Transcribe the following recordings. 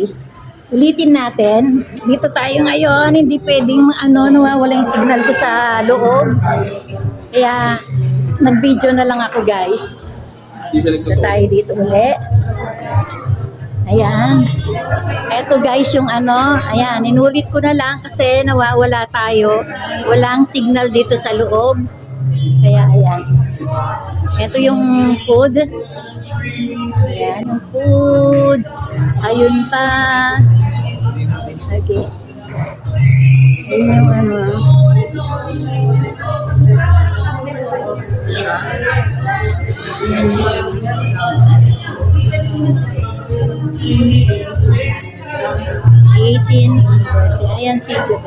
guys. Ulitin natin. Dito tayo ngayon. Hindi pwedeng nawawala yung signal ko sa loob. Kaya nag-video na lang ako guys. So tayo dito uli. Ayan. Eto guys yung ayan, inulit ko na lang kasi nawawala tayo. Walang signal dito sa loob. Kaya ayan. Eto yung food. Ayan yung food. Ayun pa. Okay. Ayun yung 18. Ayan si Jojo.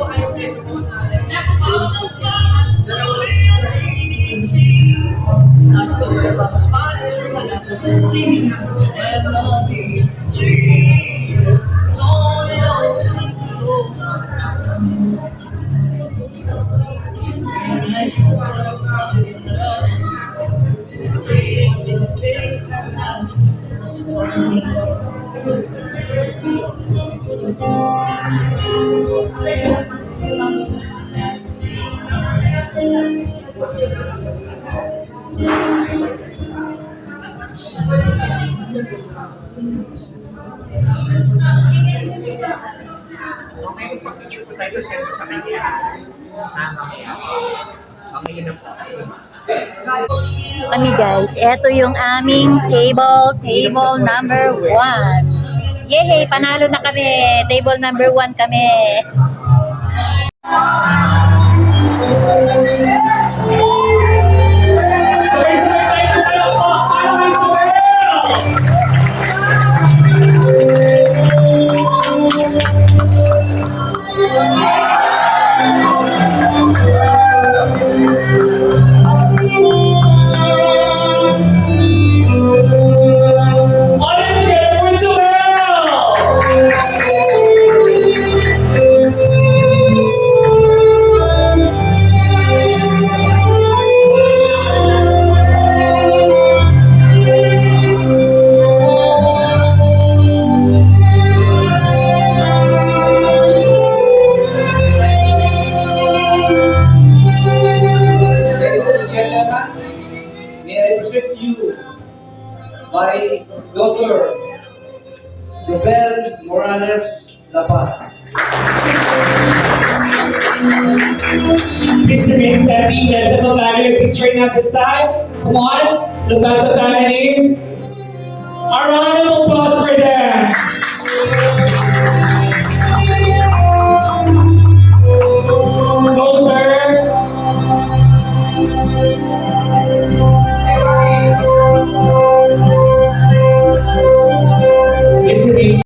Okay, pag-picture po tayo, send ko sa kanya. Kami guys, eto yung aming table number 1. Yehey, panalo na kami. Table number 1 kami. By Dr. Jobel Morales Lapa. Mr. and Stephanie, let's have a family picture at this time. Come on, look at the family. A round of applause for them. Closer.